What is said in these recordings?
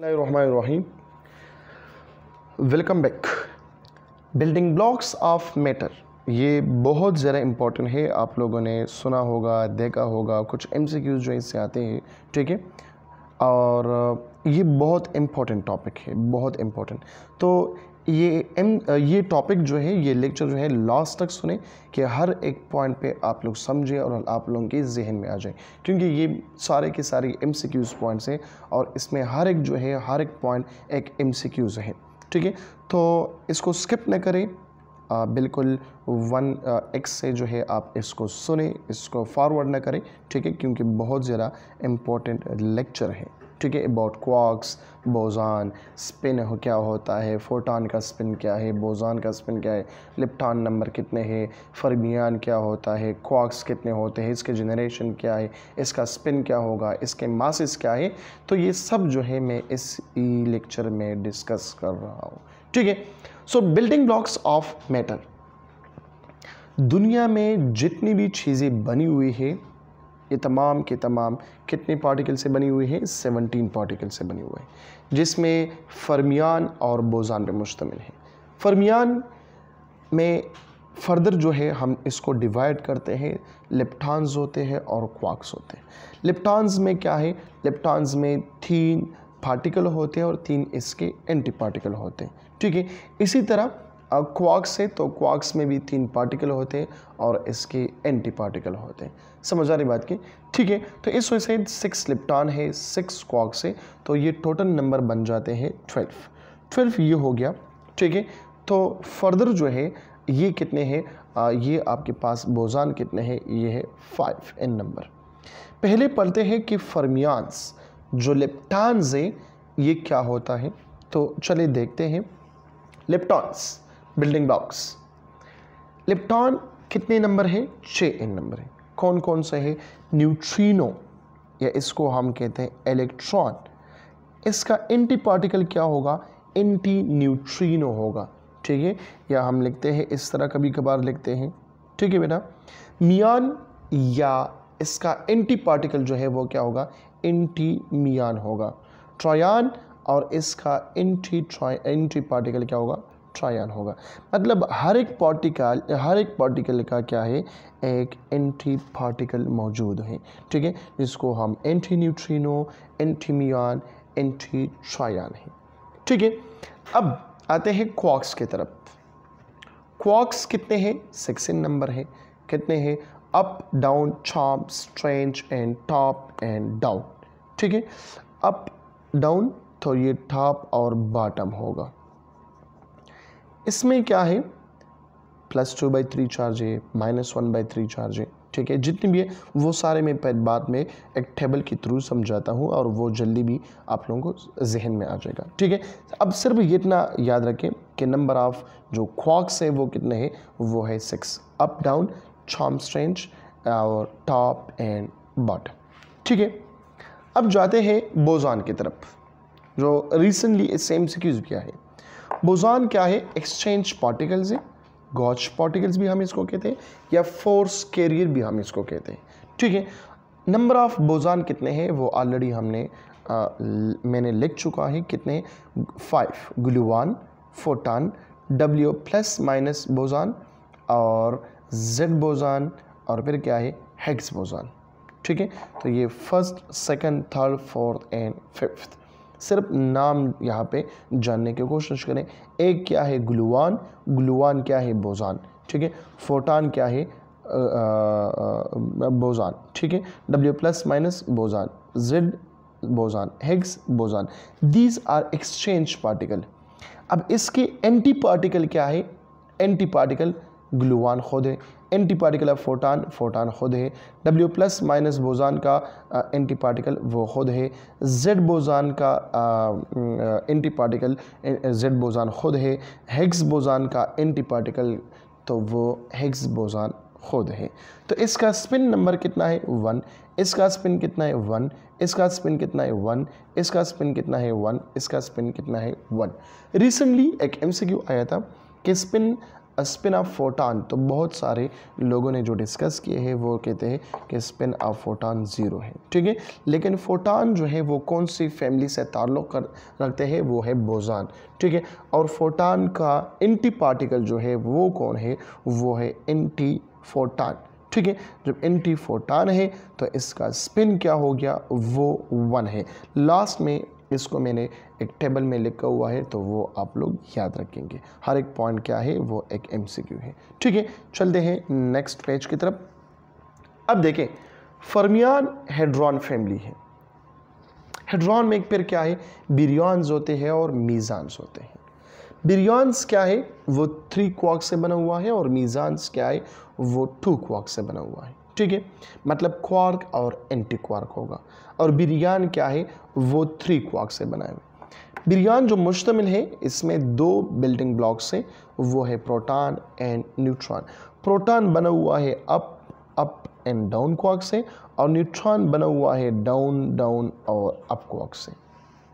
Bismillahirrahmanirrahim. Welcome back. Building blocks of matter, ये बहुत ज़्यादा इम्पॉर्टेंट है। आप लोगों ने सुना होगा, देखा होगा, कुछ MCQs जो इससे आते हैं, ठीक है। और ये बहुत इम्पॉर्टेंट टॉपिक है, बहुत इम्पॉर्टेंट। तो ये टॉपिक जो है, ये लेक्चर जो है लास्ट तक सुने कि हर एक पॉइंट पे आप लोग समझें और आप लोगों के जहन में आ जाए, क्योंकि ये सारे के सारे MCQs पॉइंट्स हैं और इसमें हर एक जो है, हर एक पॉइंट एक MCQs है, ठीक है। तो इसको स्किप न करें, बिल्कुल 1x से जो है आप इसको सुने, इसको फॉरवर्ड ना करें, ठीक है, क्योंकि बहुत ज़्यादा इम्पोर्टेंट लेक्चर है, ठीक है। अबाउट क्वार्क्स, बोजान, स्पिन क्या होता है, फोटॉन का स्पिन क्या है, बोजान का स्पिन क्या है, लिप्टॉन नंबर कितने हैं, फर्मियान क्या होता है, क्वार्क्स कितने होते हैं, इसके जनरेशन क्या है, इसका स्पिन क्या होगा, इसके मासेस क्या है। तो ये सब जो है मैं इस लेक्चर में डिस्कस कर रहा हूँ, ठीक है। सो बिल्डिंग ब्लॉक्स ऑफ मैटर, दुनिया में जितनी भी चीज़ें बनी हुई है, ये तमाम के तमाम कितने पार्टिकल से बनी हुई है? 17 पार्टिकल से बनी हुई है, जिसमें फर्मियान और बोजान पे मुश्तमिल है। फर्मियान में फर्दर जो है हम इसको डिवाइड करते हैं, लेप्टॉन्स होते हैं और क्वार्क्स होते हैं। लेप्टॉन्स में क्या है? लेप्टॉन्स में 3 पार्टिकल होते हैं और 3 इसके एंटी पार्टिकल होते हैं, ठीक है। इसी तरह क्वार्क्स है तो क्वार्क्स में भी 3 पार्टिकल होते हैं और इसके एंटी पार्टिकल होते हैं। समझ आ रही बात की, ठीक है। तो इस वजह से 6 लिप्टॉन है, 6 क्वार्क्स है, तो ये टोटल नंबर बन जाते हैं 12 ये हो गया, ठीक है। तो फर्दर जो है ये कितने हैं? ये आपके पास बोजान कितने हैं? ये है 5 इन नंबर। पहले पढ़ते हैं कि फर्मियान्स जो लेप्टॉन्स है ये क्या होता है, तो चलिए देखते हैं। लेप्टॉन्स, बिल्डिंग ब्लॉक्स, लेप्टॉन कितने नंबर है? 6 इन नंबर है। कौन कौन से है? न्यूट्रिनो, या इसको हम कहते हैं इलेक्ट्रॉन। इसका एंटी पार्टिकल क्या होगा? एंटी न्यूट्रिनो होगा, ठीक है। या हम लिखते हैं इस तरह, कभी कभार लिखते हैं, ठीक है बेटा। मियान, या इसका एंटी पार्टिकल जो है वो क्या होगा? एंटी मियान होगा। ट्रायन, और इसका एंटी पार्टिकल क्या होगा? ट्रायन होगा। मतलब हर एक पार्टिकल का क्या है? एक एंटी पार्टिकल मौजूद है, ठीक है, जिसको हम एंटी न्यूट्रिनो, एंटी मियान, एंटी ट्रायन है, ठीक है। अब आते हैं क्वार्क्स की तरफ। क्वार्क्स कितने हैं? 6 इन नंबर है। कितने हैं? Up, down, top, strange and top and down, ठीक है। अप डाउन, तो ये टॉप और बॉटम होगा। इसमें क्या है? +2/3 चार्ज है, -1/3 चार्ज है, ठीक है। जितनी भी है वो सारे मैं बाद में एक टेबल के थ्रू समझाता हूँ और वो जल्दी भी आप लोगों को जहन में आ जाएगा, ठीक है। अब सिर्फ ये इतना याद रखें कि नंबर ऑफ जो क्वार्क्स है वो कितने हैं? वो है 6। अप, डाउन, टॉप, स्ट्रेंज और टॉप एंड बॉटम, ठीक है। अब जाते हैं बोजान की तरफ, जो रिसेंटली इससे MCQs किया है। बोजान क्या है? एक्सचेंज पार्टिकल्स है, गॉच पार्टिकल्स भी हम इसको कहते हैं, या फोर्स कैरियर भी हम इसको कहते हैं, ठीक है। नंबर ऑफ बोजान कितने हैं वो ऑलरेडी मैंने लिख चुका है। कितने? 5। ग्लूवान, फोटॉन, W+- बोजान और Z बोजान, और फिर क्या है? हिग्स बोजान, ठीक है। तो ये 1st, 2nd, 3rd, 4th and 5th। सिर्फ नाम यहाँ पे जानने की कोशिश करें। एक क्या है? ग्लूवान, ग्लूवान क्या है? बोजान, ठीक है। फोटॉन क्या है? बोजान, ठीक है। W+- boson, Z boson, Higgs boson, these are exchange particle. अब इसके एंटी पार्टिकल क्या है? एंटी पार्टिकल ग्लूवान खुद है, anti particle of photon, photon खुद है। W+- बोजान का एंटी पार्टिकल वो खुद है। Z बोजान का एंटी पार्टिकल Z बोजान खुद है। हिग्स बोजान का एंटी पार्टिकल तो वो हिग्स बोजान खुद है। तो इसका स्पिन नंबर कितना है? 1। इसका स्पिन कितना है? 1। इसका स्पिन कितना है? 1। इसका स्पिन कितना है? 1। इसका स्पिन कितना है? 1। रिसेंटली एक MCQ आया था कि स्पिन स्पिन ऑफ फोटान, तो बहुत सारे लोगों ने जो डिस्कस किए हैं वो कहते हैं कि स्पिन ऑफ फोटान 0 है, ठीक है। लेकिन फोटान जो है वो कौन सी फैमिली से ताल्लुक़ रखते हैं, वो है बोजान, ठीक है। और फोटान का एंटी पार्टिकल जो है वो कौन है, वो है एंटी फोटान, ठीक है। जब एंटी फोटान है तो इसका स्पिन क्या हो गया, वो 1 है। लास्ट में इसको मैंने एक टेबल में लिखा हुआ है, तो वो आप लोग याद रखेंगे। हर एक पॉइंट क्या है, वो एक MCQ है, ठीक है। चलते हैं नेक्स्ट पेज की तरफ। अब देखें, फर्मियान हेड्रॉन फैमिली है। हेड्रॉन में एक पेयर क्या है, बिरियॉन्स होते हैं और मीज़ान्स होते हैं। बिरियॉन्स क्या है, वो 3 क्वार्क से बना हुआ है, और मीज़ान्स क्या है, वो 2 क्वार्क से बना हुआ है, ठीक है। मतलब क्वार्क और एंटी क्वार्क होगा। और बिरियान क्या है, वो 3 क्वार्क से बना है। बिरियान जो मुश्तमिल है, इसमें 2 बिल्डिंग ब्लॉक्स हैं, वो है प्रोटॉन एंड न्यूट्रॉन। प्रोटॉन बना हुआ है अप एंड डाउन क्वार्क से, और न्यूट्रॉन बना हुआ है डाउन डाउन और अप क्वार्क से।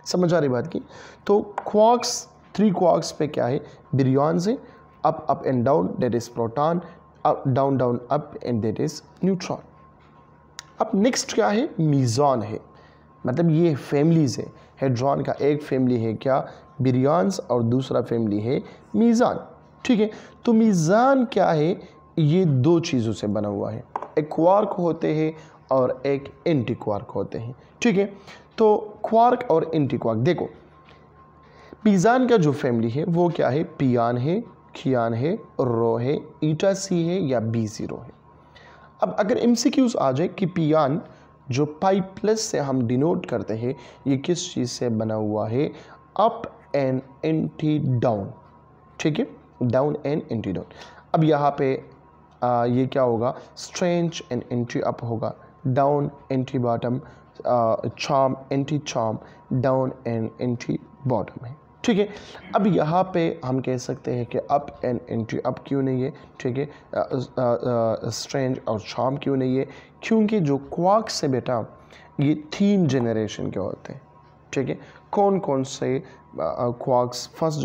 समझ आ रही बात की? तो क्वार्क्स 3 क्वार्क्स पे क्या है, बिरियॉन्स है, up and down, that is proton, down down up and that is neutron. अब नेक्स्ट क्या है, मीज़ॉन है। मतलब ये फैमिलीज़ है। हेड्रॉन का एक फैमिली है क्या, बिरियॉन्स, और दूसरा फैमिली है मीज़ान, ठीक है। तो मीज़ान क्या है, ये 2 चीज़ों से बना हुआ है, एक क्वार्क होते हैं और एक एंटी क्वार्क होते हैं, ठीक है। तो क्वार्क और एंटी क्वार्क, देखो मीज़ान का जो फैमिली है वो क्या है, पियान है, खियान है, रो है, ईटा सी है या B0 है। अब अगर MCQs आ जाए कि पियान जो पाई प्लस से हम डिनोट करते हैं, ये किस चीज़ से बना हुआ है, अप एंड एंटी डाउन, ठीक है, डाउन एंड एंटी डाउन। अब यहाँ पे ये क्या होगा, स्ट्रेंज एंड एंटी अप होगा, down anti bottom, charm anti charm, down and anti bottom है, ठीक है। अब यहाँ पे हम कह सकते हैं कि अप एंड एंटी अप क्यों नहीं है, ठीक है, स्ट्रेंज और चार्म क्यों नहीं है, क्योंकि जो क्वार्क से बेटा ये 3 जनरेशन के होते हैं, ठीक है। कौन कौन से क्वार्क्स फर्स्ट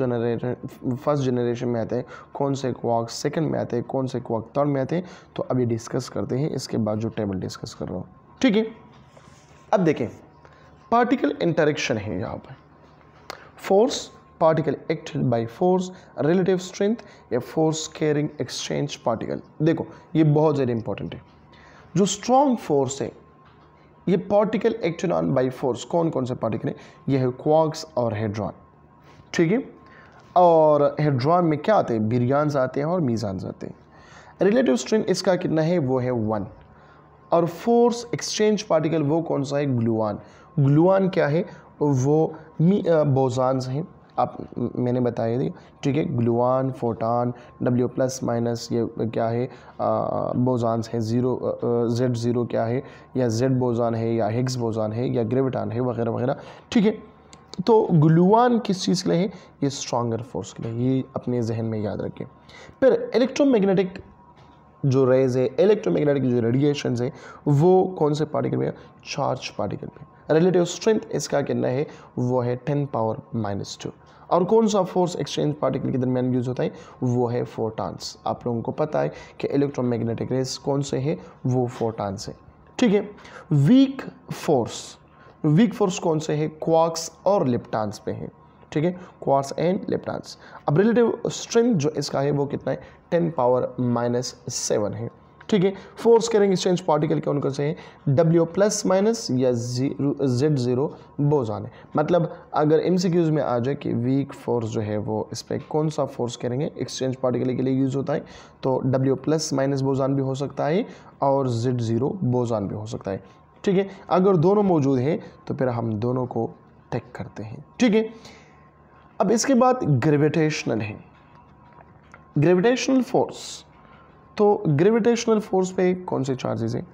जनरेशन में आते हैं, कौन से क्वार्क्स सेकंड में आते हैं, कौन से क्वार्क थर्ड में आते हैं, तो अभी डिस्कस करते हैं इसके बाद जो टेबल डिस्कस कर रहा हूँ, ठीक है। अब देखें, पार्टिकल इंटरेक्शन है यहाँ पर, force, particle acted by force, relative strength या फोर्स कैरिंग एक्सचेंज पार्टिकल। देखो ये बहुत ज़्यादा इंपॉर्टेंट है। जो स्ट्रॉन्ग फोर्स है, ये particle acted on by force, कौन कौन से पार्टिकल है, ये है क्वार्क्स और हेड्रॉन, ठीक है। और हेड्रॉन में क्या आते हैं, बिरियॉन्स आते हैं और मीज़ान्स आते हैं। रिलेटिव स्ट्रेंथ इसका कितना है, वो है 1। और फोर्स एक्सचेंज पार्टिकल वो कौन सा है, ग्लूऑन। ग्लूऑन क्या है, वो बोजान्स हैं, आप मैंने बताया थी, ठीक है। ग्लूऑन, फोटान, W+- ये क्या है, बोजान्स है। Z0 क्या है, या Z बोजान है, या हिग्स बोजान है, या ग्रेविटॉन है, वगैरह वगैरह, ठीक है। तो ग्लूऑन किस चीज़ के लिए है, ये स्ट्रॉन्गर फोर्स के लिए, ये अपने जहन में याद रखें। फिर इलेक्ट्रोमैग्नेटिक जो रेज है, इलेक्ट्रोमैग्नेटिक जो रेडिएशंस है, वो कौन से पार्टिकल में, चार्ज पार्टिकल पे। रिलेटिव स्ट्रेंथ इसका कितना है, वो है 10⁻²। और कौन सा फोर्स एक्सचेंज पार्टिकल के दरमियान यूज होता है, वो है फोटान्स। आप लोगों को पता है कि इलेक्ट्रोमैग्नेटिक रेज कौन से है, वो फोटान्स है, ठीक है। वीक फोर्स कौन से है, क्वार्क्स और लेप्टॉन्स पे है, ठीक है, क्वार्क्स एंड लेप्टॉन्स। अब रिलेटिव स्ट्रेंथ जो इसका है वो कितना है, 10⁻⁷ है, ठीक है। फोर्स कैरिंग एक्सचेंज पार्टिकल कौन कौन से हैं, W+- या Z0 बोजान है। मतलब अगर MCQs में आ जाए कि वीक फोर्स जो है वो इस पर कौन सा फोर्स करेंगे एक्सचेंज पार्टिकल के लिए यूज़ होता है, तो W+- बोजान भी हो सकता है और Z0 बोजान भी हो सकता है, ठीक है। अगर दोनों मौजूद हैं तो फिर हम दोनों को टेक करते हैं, ठीक है। अब इसके बाद ग्रेविटेशनल है, ग्रेविटेशनल फोर्स। तो ग्रेविटेशनल फोर्स पे कौन से चार्जेस हैं,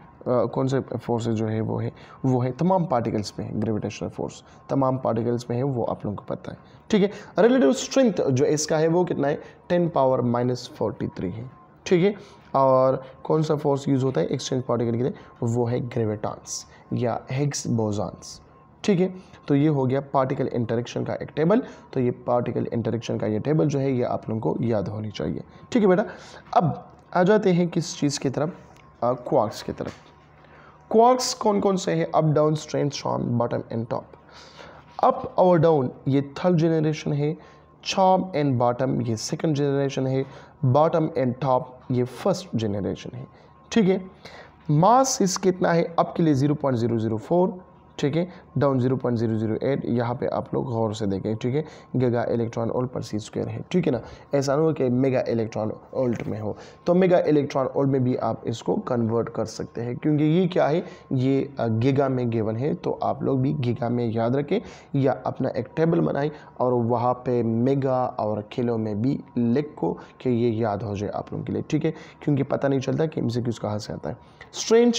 कौन से फोर्सेज जो है वो है तमाम पार्टिकल्स पे है। ग्रेविटेशनल फोर्स तमाम पार्टिकल्स पे है, वो आप लोगों को पता है, ठीक है। रिलेटिव स्ट्रेंथ जो इसका है वो कितना है, 10⁻⁻43 है, ठीक है। और कौन सा फोर्स यूज़ होता है एक्सचेंज पार्टिकल के लिए, वो है ग्रेविटॉन्स या हिग्स बोजान्स, ठीक है। तो ये हो गया पार्टिकल इंटरेक्शन का एक टेबल। तो ये पार्टिकल इंटरेक्शन का ये टेबल जो है ये आप लोगों को याद होनी चाहिए, ठीक है बेटा। अब आ जाते हैं किस चीज़ की तरफ, क्वार्क्स की तरफ। क्वार्क्स कौन कौन से हैं? Up down strength charm bottom and top. Up और डाउन ये थर्ड जनरेशन है, चार्म एंड बॉटम ये सेकंड जनरेशन है, बॉटम एंड टॉप ये फर्स्ट जनरेशन है, ठीक है। मास इस कितना है? अप के लिए 0.004, ठीक है, डाउन 0.008। यहाँ पे आप लोग गौर से देखें, ठीक है, गीगा इलेक्ट्रॉन वोल्ट पर c² है, ठीक है ना। ऐसा ना हो कि मेगा इलेक्ट्रॉन वोल्ट में हो, तो मेगा इलेक्ट्रॉन वोल्ट में भी आप इसको कन्वर्ट कर सकते हैं, क्योंकि ये क्या है, ये गीगा में गिवन है। तो आप लोग भी गीगा में याद रखें या अपना एक टेबल बनाएं और वहाँ पे मेगा और किलो में भी लिखो कि ये याद हो जाए आप लोगों के लिए, ठीक है, क्योंकि पता नहीं चलता कि MCQ कहाँ से आता है। स्ट्रेंथ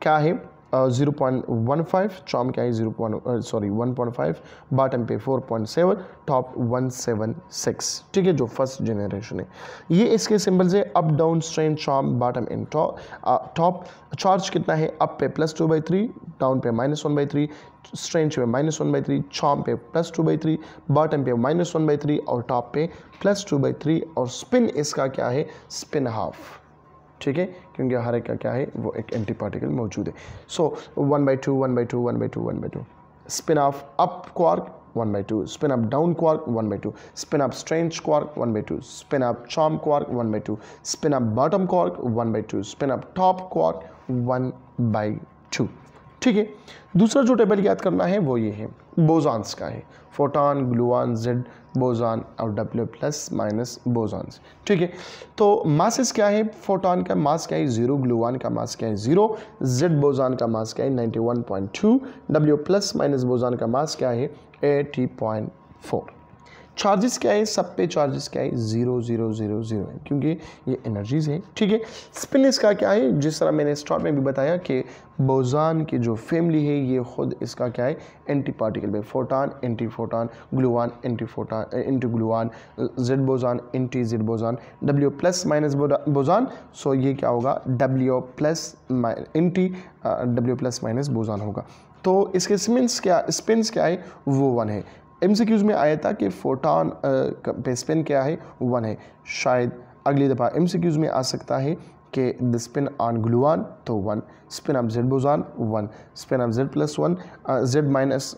क्या है? 0.15, चार्म क्या है 1.5, बॉटम पे 4.7, टॉप 176, ठीक है, जो फर्स्ट जनरेशन है। ये इसके सिंबल्स है, up down strength charm bottom and top. Charge कितना है? अप पे +2/3, डाउन पे -1/3, स्ट्रेंथ पे -1/3, चार्म पे +2/3, बॉटम पे -1/3 और टॉप पे +2/3। और स्पिन इसका क्या है? स्पिन हाफ, ठीक है, क्योंकि हर एक का क्या है, वो एक एंटी पार्टिकल मौजूद है। सो 1/2, 1/2, 1/2, 1/2। Spin off up quark 1/2, spin up down quark 1/2, spin up strength quark 1/2, spin up charm quark 1/2, spin up bottom quark 1/2, spin up top quark 1/2, ठीक है। दूसरा जो टेबल याद करना है वो ये है, बोसॉन्स का है, फोटॉन, ग्लूऑन, जेड बोसॉन और W+- बोसॉन्स, ठीक है। तो मासेस क्या है? फोटॉन का मास क्या है? 0, ग्लूऑन का मास क्या है? 0, जेड बोसॉन का मास क्या है? 91.2, W+- बोसॉन का मास क्या है? 80.4। चार्जेस क्या है? सब पे चार्जेस क्या है? 0, 0, 0, 0 है, क्योंकि ये एनर्जीज है, ठीक है। स्पिन इसका क्या है? जिस तरह मैंने स्टार्ट में भी बताया कि बोसॉन की जो फैमिली है ये खुद इसका क्या है? एंटी पार्टिकल में, photon anti photon, gluon anti photon anti gluon, Z boson anti Z boson, W+- boson. So ये क्या होगा? W+ एंटी W+- बोसॉन होगा। तो इसके स्पिन्स क्या है? वो 1 है। MCQs में आया था कि फोटॉन पे स्पिन क्या है? 1 है। शायद अगली दफ़ा MCQs में आ सकता है कि द स्पिन ऑन ग्लूऑन तो 1, spin off Z boson 1, spin off Z+1 Z-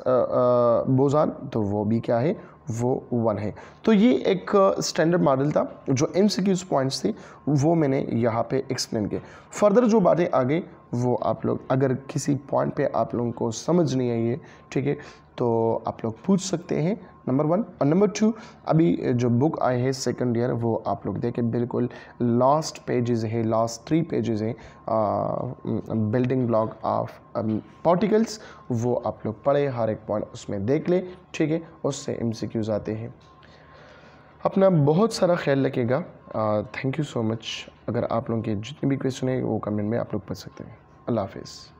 boson तो वो भी क्या है? वो 1 है। तो ये एक स्टैंडर्ड मॉडल था, जो MCQs पॉइंट्स थे वो मैंने यहाँ पे एक्सप्लेन किए। फर्दर जो बातें आगे वो आप लोग अगर किसी पॉइंट पे आप लोगों को समझ नहीं आई है, ठीक है, तो आप लोग पूछ सकते हैं, नंबर 1। और नंबर 2, अभी जो बुक आए हैं सेकंड ईयर वो आप लोग देखें, बिल्कुल लास्ट पेजेस है, लास्ट 3 पेजेस हैं, बिल्डिंग ब्लॉक ऑफ पार्टिकल्स, वो आप लोग पढ़े, हर एक पॉइंट उसमें देख ले, ठीक है, उससे MCQs आते हैं। अपना बहुत सारा ख्याल रखिएगा। Thank you so much. अगर आप लोगों के जितने भी क्वेश्चन है वो कमेंट में आप लोग पूछ सकते हैं। अल्लाह हाफिज़।